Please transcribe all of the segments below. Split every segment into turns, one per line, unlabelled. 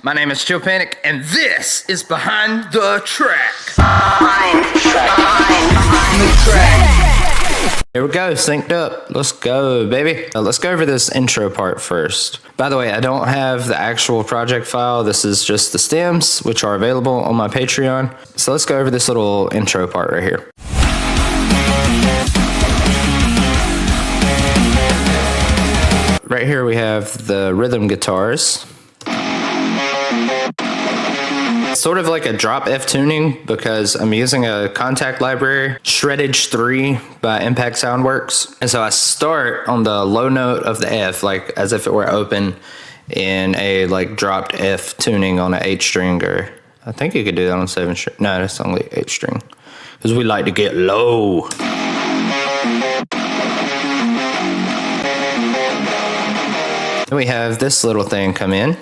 My name is Chill Panic, and this is Behind the Track. Here we go, synced up. Let's go, baby. Let's go over this intro part first. By the way, I don't have the actual project file. This is just the stems, which are available on my Patreon. So let's go over this little intro part right here. Right here we have the rhythm guitars. Sort of like a drop F tuning because I'm using a Cont'd library, Shreddage 3 by Impact Soundworks. And so I start on the low note of the F, like as if it were open in a like dropped F tuning on an 8 string, or I think you could do that on 7 string. No, that's only 8 string because we like to get low. Then we have this little thing come in,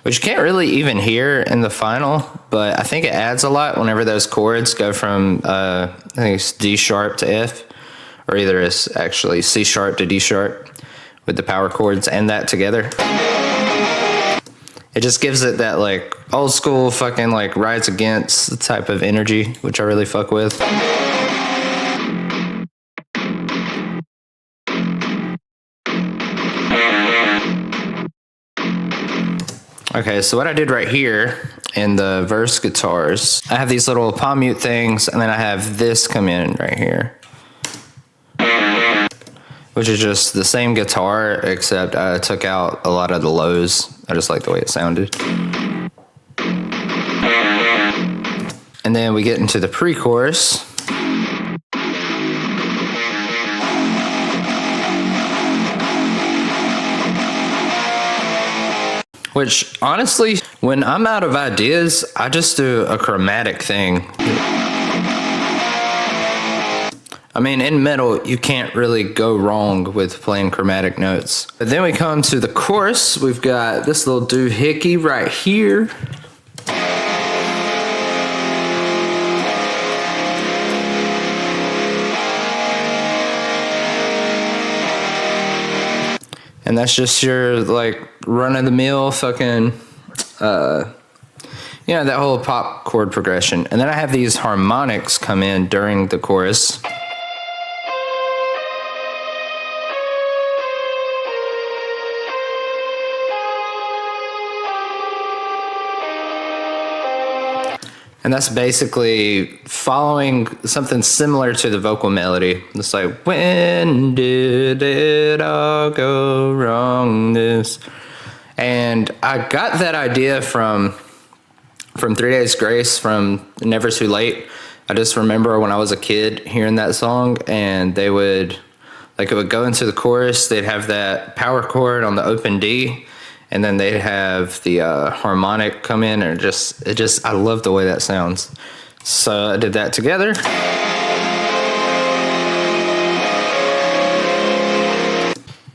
which you can't really even hear in the final, but I think it adds a lot whenever those chords go from, I think it's D sharp to F, or either it's actually C sharp to D sharp with the power chords and that together. It just gives it that like old school fucking like Rides Against type of energy, which I really fuck with. Okay, so what I did right here in the verse guitars, I have these little palm mute things, and then I have this come in right here, which is just the same guitar, except I took out a lot of the lows. I just like the way it sounded. And then we get into the pre-chorus. Which, honestly, when I'm out of ideas, I just do a chromatic thing. I mean, in metal, you can't really go wrong with playing chromatic notes. But then we come to the chorus. We've got this little doohickey right here. And that's just your like run-of-the-mill fucking, you know, that whole pop chord progression. And then I have these harmonics come in during the chorus. And that's basically following something similar to the vocal melody. It's like, when did it all go wrong? This. And I got that idea from 3 Days Grace, from Never Too Late. I just remember when I was a kid hearing that song, and they would, like, it would go into the chorus, they'd have that power chord on the open D, and then they'd have the harmonic come in, and it just, I love the way that sounds. So I did that together.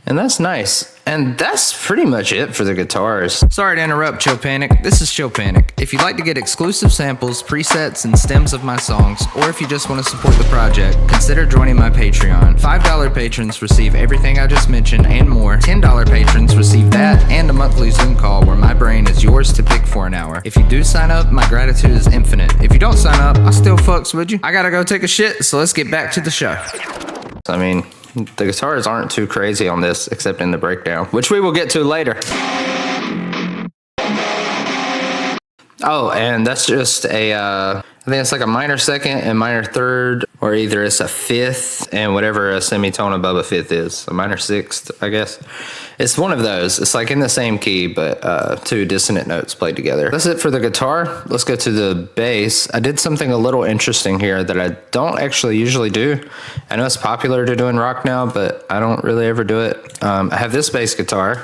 And that's nice. And that's pretty much it for the guitars. Sorry to interrupt, Chill Panic. This is Chill Panic. If you'd like to get exclusive samples, presets, and stems of my songs, or if you just want to support the project, consider joining my Patreon. $5 patrons receive everything I just mentioned and more. $10 patrons receive that and a monthly Zoom call where my brain is yours to pick for an hour. If you do sign up, my gratitude is infinite. If you don't sign up, I still fucks with you. I gotta go take a shit, so let's get back to the show. I mean, the guitars aren't too crazy on this, except in the breakdown, which we will get to later. Oh, and that's just a, I think it's like a minor second and minor third, or either it's a fifth and whatever a semitone above a fifth is, a minor sixth, I guess. It's one of those. It's like in the same key, but 2 dissonant notes played together. That's it for the guitar. Let's go to the bass. I did something a little interesting here that I don't actually usually do. I know it's popular to do in rock now, but I don't really ever do it. I have this bass guitar.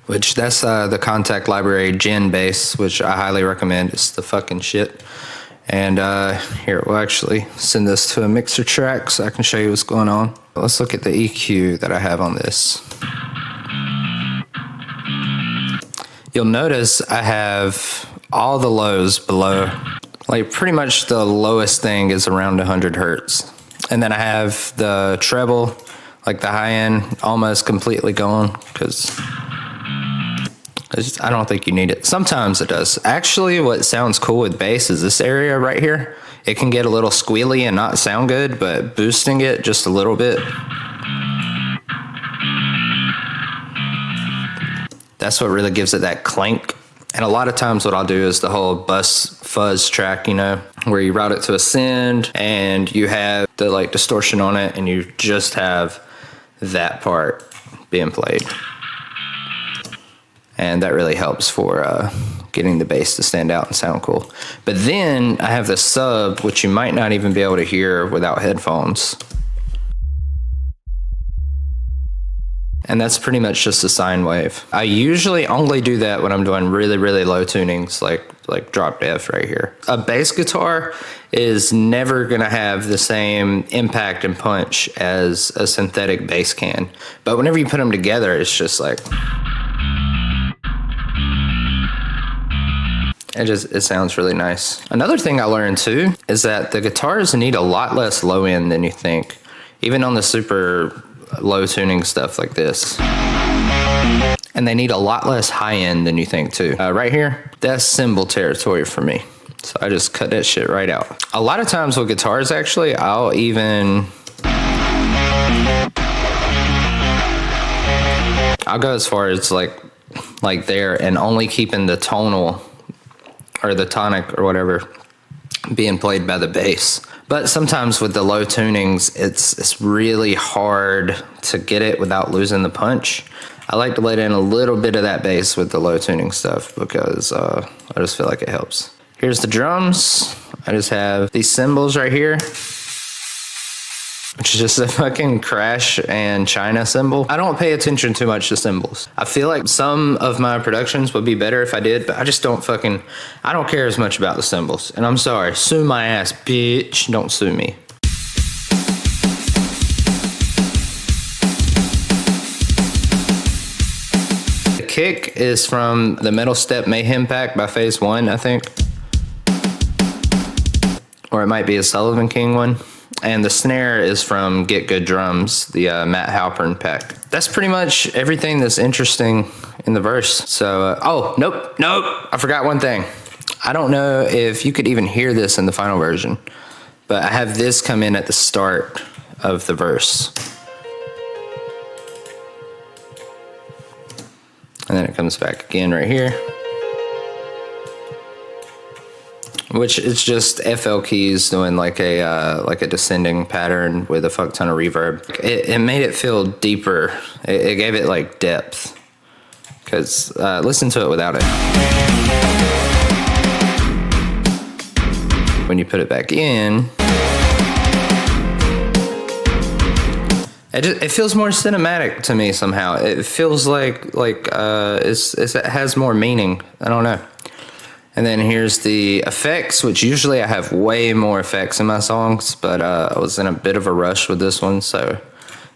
Which that's the Cont'd library Gen bass, which I highly recommend. It's the fucking shit. And here, we'll actually send this to a mixer track so I can show you what's going on. Let's look at the EQ that I have on this. You'll notice I have all the lows below. Like pretty much the lowest thing is around 100 hertz. And then I have the treble, like the high end, almost completely gone because I don't think you need it. Sometimes it does. Actually, what sounds cool with bass is this area right here. It can get a little squealy and not sound good, but boosting it just a little bit, that's what really gives it that clank. And a lot of times what I'll do is the whole bus fuzz track, you know, where you route it to a send and you have the like distortion on it and you just have that part being played. And that really helps for getting the bass to stand out and sound cool. But then I have the sub, which you might not even be able to hear without headphones. And that's pretty much just a sine wave. I usually only do that when I'm doing really, really low tunings, like drop F right here. A bass guitar is never gonna have the same impact and punch as a synthetic bass can. But whenever you put them together, it's just like, it sounds really nice. Another thing I learned too is that the guitars need a lot less low end than you think, even on the super low tuning stuff like this. And they need a lot less high end than you think too. Right here, that's cymbal territory for me. So I just cut that shit right out. A lot of times with guitars, actually, I'll go as far as like there and only keeping the tonal or the tonic or whatever being played by the bass. But sometimes with the low tunings, it's really hard to get it without losing the punch. I like to let in a little bit of that bass with the low tuning stuff because I just feel like it helps. Here's the drums. I just have these cymbals right here, which is just a fucking crash and China cymbal. I don't pay attention too much to cymbals. I feel like some of my productions would be better if I did, but I just don't care as much about the cymbals. And I'm sorry, sue my ass, bitch. Don't sue me. The kick is from the Metal Step Mayhem pack by Phase 1, I think. Or it might be a Sullivan King one. And the snare is from Get Good Drums, the Matt Halpern pack. That's pretty much everything that's interesting in the verse. So, oh, nope, I forgot one thing. I don't know if you could even hear this in the final version, but I have this come in at the start of the verse. And then it comes back again right here. Which is just FL keys doing like a descending pattern with a fuck ton of reverb. It made it feel deeper. It gave it like depth. Cause listen to it without it. When you put it back in, it feels more cinematic to me somehow. It feels like it has more meaning. I don't know. And then here's the effects, which usually I have way more effects in my songs, but I was in a bit of a rush with this one, so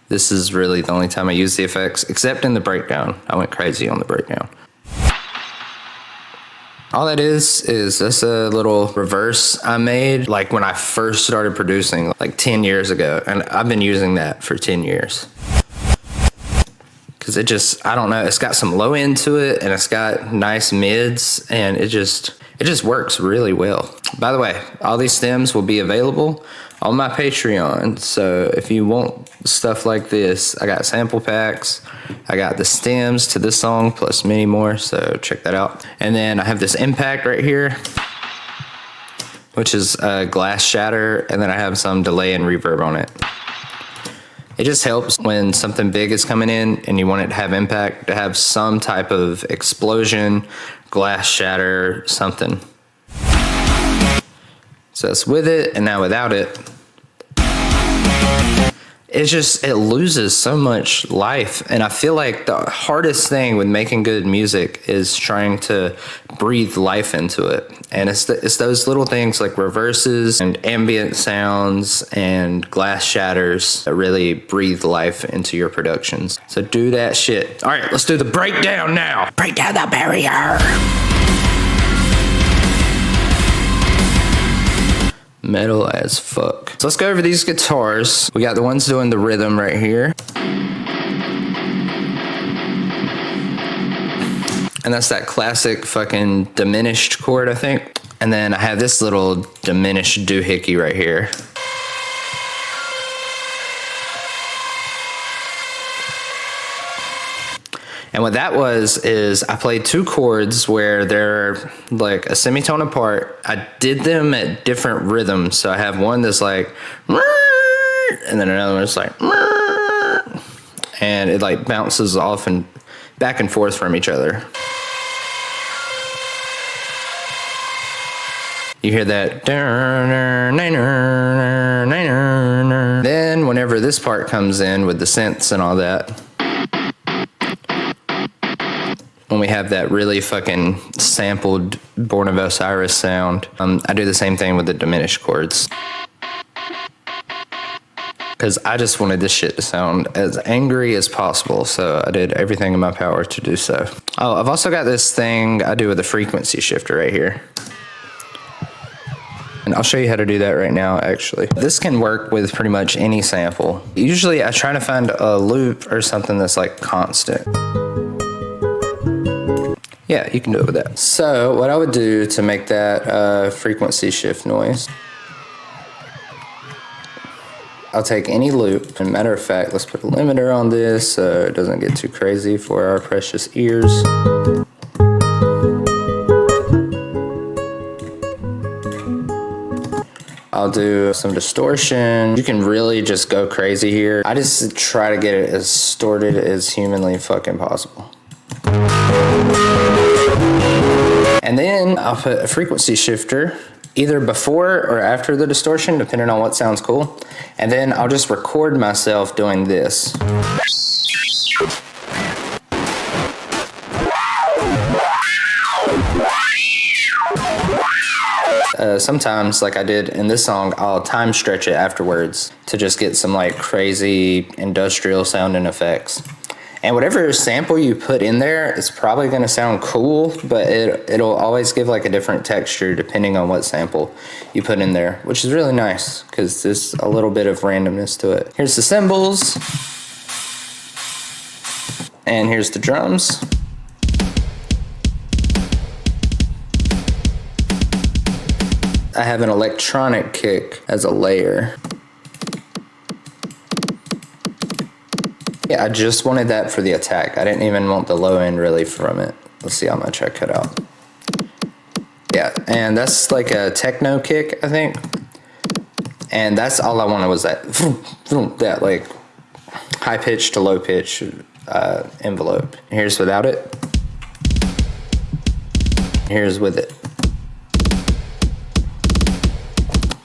this is really the only time I use the effects, except in the breakdown. I went crazy on the breakdown. All that is just a little reverse I made like when I first started producing, like 10 years ago, and I've been using that for 10 years. Cause I don't know, it's got some low end to it and it's got nice mids and it just works really well. By the way, all these stems will be available on my Patreon. So if you want stuff like this, I got sample packs. I got the stems to this song plus many more, so check that out. And then I have this impact right here, which is a glass shatter. And then I have some delay and reverb on it. It just helps when something big is coming in and you want it to have impact, to have some type of explosion, glass shatter, something. So it's with it, and now without it, it loses so much life. And I feel like the hardest thing with making good music is trying to breathe life into it. And it's those little things like reverses and ambient sounds and glass shatters that really breathe life into your productions. So do that shit. All right, let's do the breakdown now. Break down the barrier. Metal as fuck. So let's go over these guitars. We got the ones doing the rhythm right here. And that's that classic fucking diminished chord, I think. And then I have this little diminished doohickey right here. And what that was is I played two chords where they're like a semitone apart. I did them at different rhythms. So I have one that's like, and then another one that's like, and it like bounces off and back and forth from each other. You hear that. Then whenever this part comes in with the synths and all that, when we have that really fucking sampled Born of Osiris sound, I do the same thing with the diminished chords. Because I just wanted this shit to sound as angry as possible, so I did everything in my power to do so. Oh, I've also got this thing I do with the frequency shifter right here. And I'll show you how to do that right now, actually. This can work with pretty much any sample. Usually I try to find a loop or something that's like constant. Yeah, you can do it with that. So what I would do to make that frequency shift noise, I'll take any loop, and matter of fact, let's put a limiter on this so it doesn't get too crazy for our precious ears. I'll do some distortion. You can really just go crazy here. I just try to get it as distorted as humanly fucking possible. And then I'll put a frequency shifter either before or after the distortion, depending on what sounds cool. And then I'll just record myself doing this. Sometimes, like I did in this song, I'll time stretch it afterwards to just get some like crazy industrial sounding effects. And whatever sample you put in there, it's probably gonna sound cool, but it'll always give like a different texture depending on what sample you put in there, which is really nice because there's a little bit of randomness to it. Here's the cymbals, and here's the drums. I have an electronic kick as a layer. Yeah, I just wanted that for the attack. I didn't even want the low end really from it. Let's see how much I cut out. Yeah, and that's like a techno kick, I think. And that's all I wanted was that like high pitch to low pitch envelope. Here's without it. Here's with it.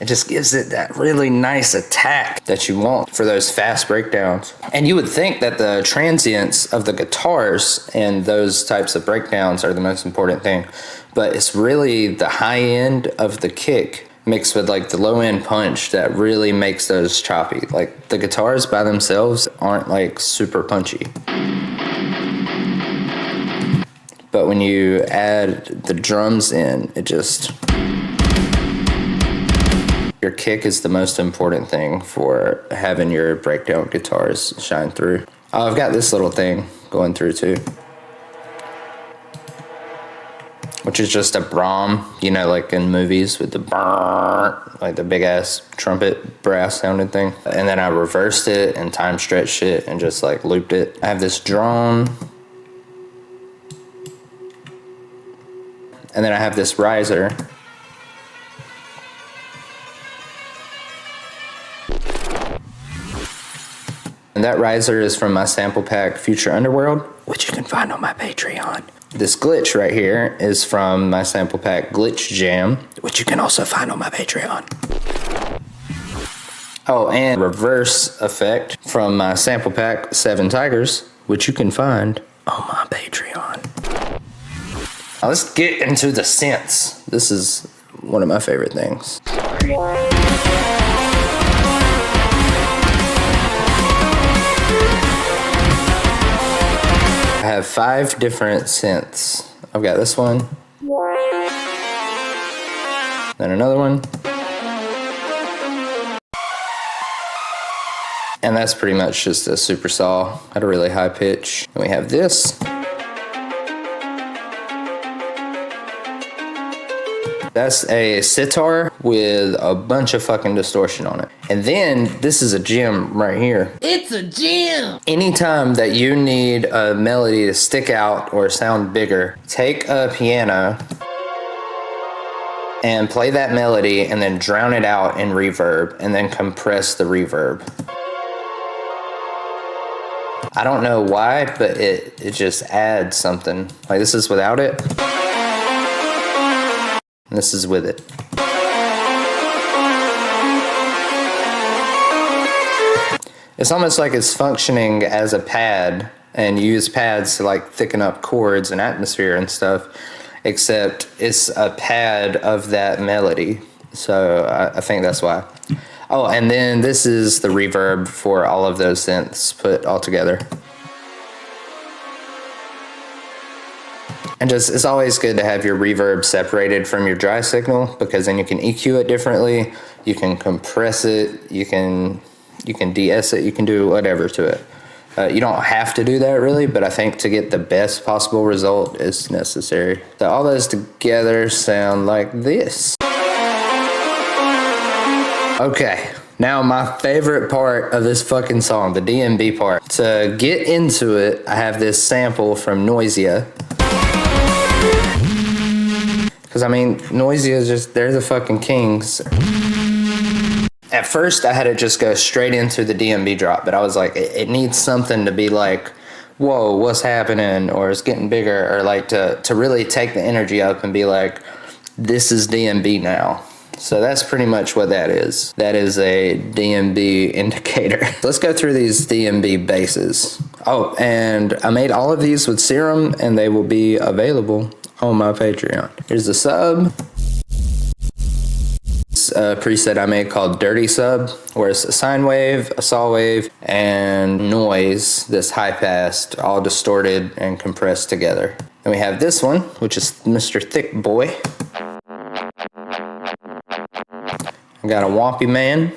It just gives it that really nice attack that you want for those fast breakdowns. And you would think that the transients of the guitars and those types of breakdowns are the most important thing, but it's really the high end of the kick mixed with like the low end punch that really makes those choppy. Like the guitars by themselves aren't like super punchy. But when you add the drums in, it just... Your kick is the most important thing for having your breakdown guitars shine through. Oh, I've got this little thing going through too, which is just a Brahm, you know, like in movies with the brrr, like the big ass trumpet brass sounding thing. And then I reversed it and time stretched it and just like looped it. I have this drone. And then I have this riser. And that riser is from my sample pack Future Underworld, which you can find on my Patreon. This glitch right here is from my sample pack Glitch Jam, which you can also find on my Patreon. Oh, and reverse effect from my sample pack Seven Tigers, which you can find on my Patreon. Now let's get into the synths. This is one of my favorite things. I have 5 different synths. I've got this one, then another one, And that's pretty much just a super saw at a really high pitch. And we have this. That's a sitar with a bunch of fucking distortion on it. And then this is a gem right here.
It's a gem!
Anytime that you need a melody to stick out or sound bigger, take a piano and play that melody and then drown it out in reverb and then compress the reverb. I don't know why, but it just adds something. Like this is without it. And this is with it. It's almost like it's functioning as a pad, and you use pads to like thicken up chords and atmosphere and stuff, except it's a pad of that melody. So I think that's why. Oh, and then this is the reverb for all of those synths put all together. And just, it's always good to have your reverb separated from your dry signal, because then you can EQ it differently, you can compress it, you can de-ess it, you can do whatever to it. You don't have to do that really, but I think to get the best possible result is necessary. So all those together sound like this. Okay, now my favorite part of this fucking song, the DnB part. To get into it, I have this sample from Noisia. Because I mean, Noisia is just, they're the fucking kings. At first, I had it just go straight into the DnB drop, but I was like, it needs something to be like, whoa, what's happening? Or it's getting bigger, or like to really take the energy up and be like, this is DnB now. So that's pretty much what that is. That is a DnB indicator. Let's go through these DnB basses. Oh, and I made all of these with Serum, and they will be available on my Patreon. Here's the sub. It's a preset I made called Dirty Sub, where it's a sine wave, a saw wave, and noise, this high pass, all distorted and compressed together. Then we have this one, which is Mr. Thick Boy. I got a Wompy Man.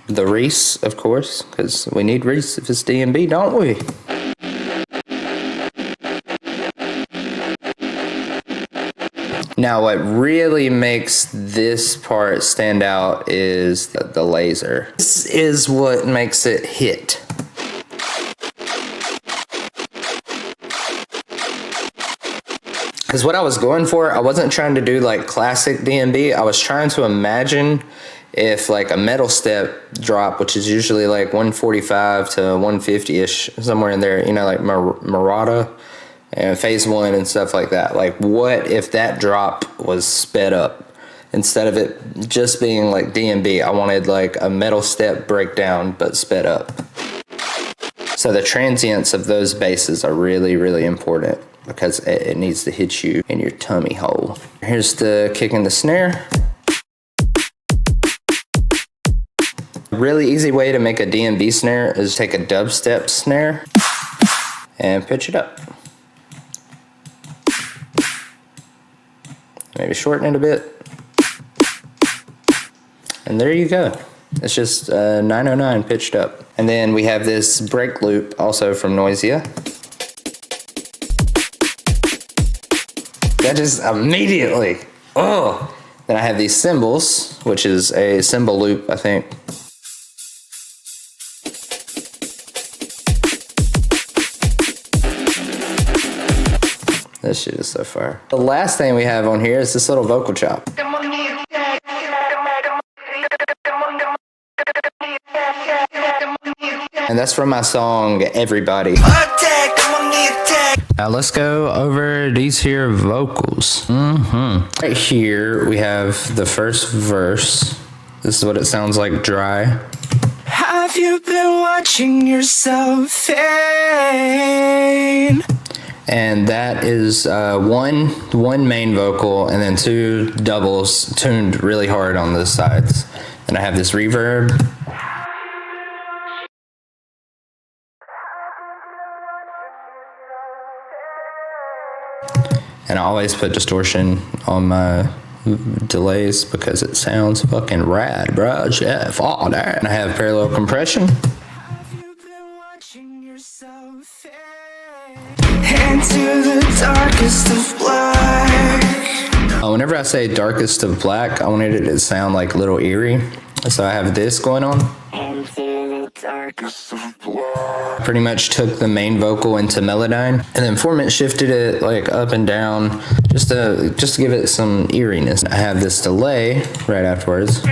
The Reese, of course, because we need Reese if it's DnB, don't we? Now, what really makes this part stand out is the laser. This is what makes it hit. Because what I was going for, I wasn't trying to do like classic DnB. I was trying to imagine if like a metal step drop, which is usually like 145 to 150-ish, somewhere in there, you know, like Murata and phase one and stuff like that. Like what if that drop was sped up? Instead of it just being like DnB, I wanted like a metal step breakdown, but sped up. So the transients of those basses are really, really important, because it needs to hit you in your tummy hole. Here's the kick and the snare. A really easy way to make a DnB snare is take a dubstep snare and pitch it up. Maybe shorten it a bit. And there you go. It's just 909 pitched up. And then we have this break loop also from Noisia. That just immediately, oh. Then I have these cymbals, which is a cymbal loop, I think. This shit is so fire. The last thing we have on here is this little vocal chop. And that's from my song, Everybody. Now let's go over these here vocals. Right here, we have the first verse. This is what it sounds like dry. Have you been watching yourself fade? And that is one main vocal and then two doubles tuned really hard on the sides. And I have this reverb. And I always put distortion on my delays because it sounds fucking rad, bro. Jeff, oh, damn. And I have parallel compression. Into the darkest of black. Whenever I say darkest of black, I wanted it to sound like a little eerie. So I have this going on. Pretty much took the main vocal into Melodyne and then format shifted it like up and down just to give it some eeriness. I have this delay right afterwards.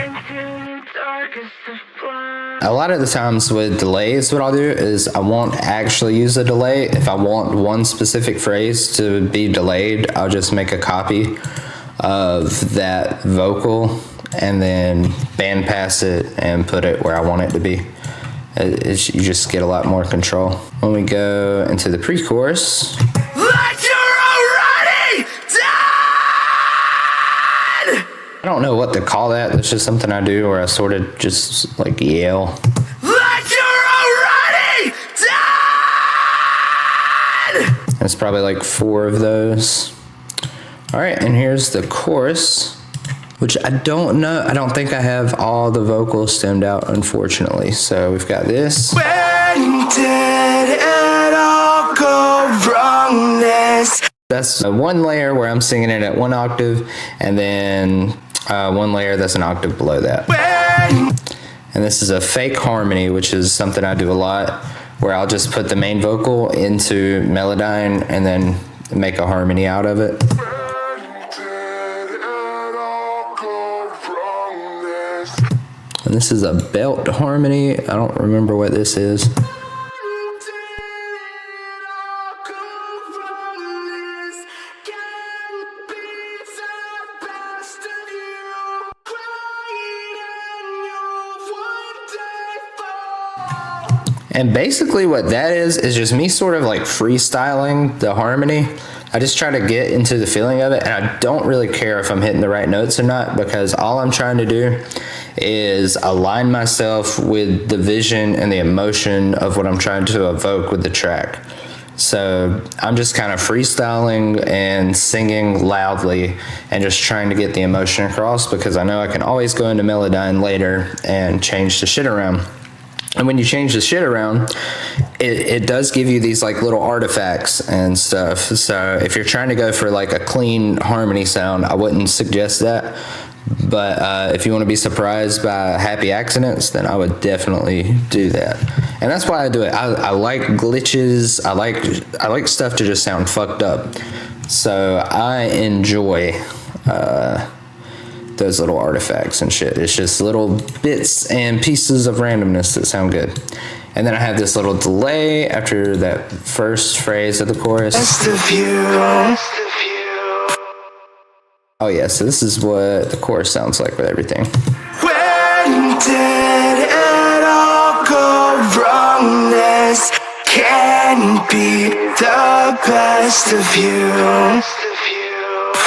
A lot of the times with delays, what I'll do is I won't actually use a delay. If I want one specific phrase to be delayed, I'll just make a copy of that vocal and then bandpass it and put it where I want it to be. You just get a lot more control. When we go into the pre-chorus, like you're already dead! I don't know what to call that. That's just something I do where I sort of just like yell. Like you're already dead! That's probably like 4 of those. All right, and here's the chorus, which I don't know. I don't think I have all the vocals stemmed out, unfortunately. So we've got this. When did it all go wrong? That's one layer where I'm singing it at 1 octave, and then one layer that's an octave below that. And this is a fake harmony, which is something I do a lot, where I'll just put the main vocal into Melodyne and then make a harmony out of it. And this is a belt harmony. I don't remember what this is. And basically what that is just me sort of like freestyling the harmony. I just try to get into the feeling of it, and I don't really care if I'm hitting the right notes or not, because all I'm trying to do is align myself with the vision and the emotion of what I'm trying to evoke with the track. So I'm just kind of freestyling and singing loudly and just trying to get the emotion across, because I know I can always go into Melodyne later and change the shit around. And when you change the shit around, it does give you these like little artifacts and stuff. So if you're trying to go for like a clean harmony sound, I wouldn't suggest that. But if you want to be surprised by happy accidents, then I would definitely do that. And that's why I do it. I like glitches. I like stuff to just sound fucked up. So I enjoy those little artifacts and shit. It's just little bits and pieces of randomness that sound good. And then I have this little delay after that first phrase of the chorus. Oh yeah, so this is what the chorus sounds like with everything. When did it all go wrong? This can be the best of you.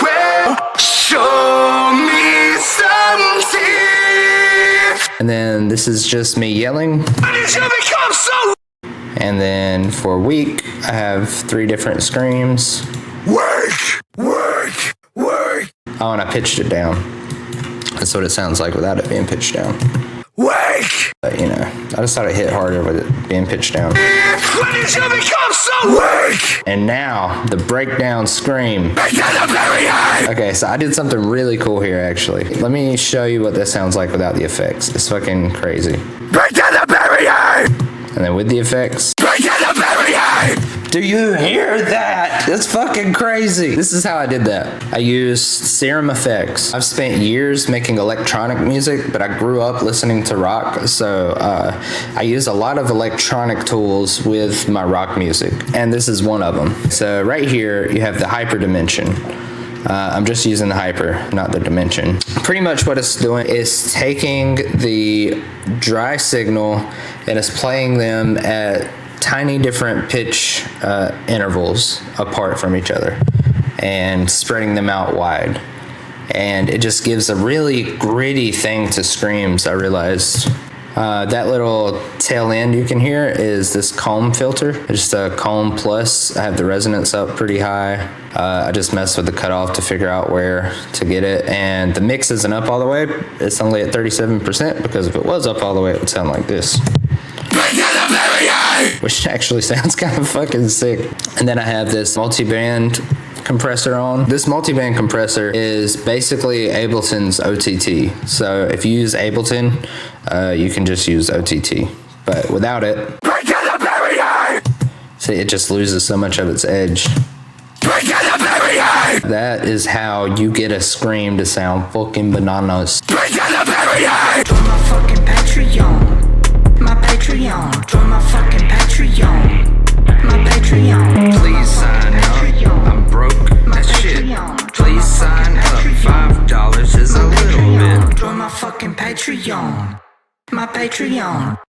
Well, show me some teeth. And then this is just me yelling. And then for weak, I have 3 different screams. Work, work, work. Oh, and I pitched it down. That's what it sounds like without it being pitched down. Work! But, you know, I just thought it hit harder with it being pitched down. When did you become so work? And now, the breakdown scream. Okay, so I did something really cool here, actually. Let me show you what this sounds like without the effects. It's fucking crazy. Break down the barrier! And then with the effects. Break down the barrier! Do you hear that? That's fucking crazy. This is how I did that. I used Serum FX. I've spent years making electronic music, but I grew up listening to rock, so I use a lot of electronic tools with my rock music, and this is one of them. So right here, you have the hyper dimension. I'm just using the hyper, not the dimension. Pretty much what it's doing is taking the dry signal and it's playing them at tiny different pitch intervals apart from each other and spreading them out wide. And it just gives a really gritty thing to screams, I realized. That little tail end you can hear is this comb filter. It's just a comb plus. I have the resonance up pretty high. I just messed with the cutoff to figure out where to get it. And the mix isn't up all the way. It's only at 37% because if it was up all the way, it would sound like this. Which actually sounds kind of fucking sick. And then I have this multi-band compressor on. This multi-band compressor is basically Ableton's OTT. So if you use Ableton, you can just use OTT. But without it, see, it just loses so much of its edge. That is how you get a scream to sound fucking bananas.
Join my fucking Patreon. My Patreon. Join my fucking Patreon. My Patreon.
Please sign up. I'm broke as shit. Please sign up. $5 is a little bit.
Join my fucking Patreon. My Patreon.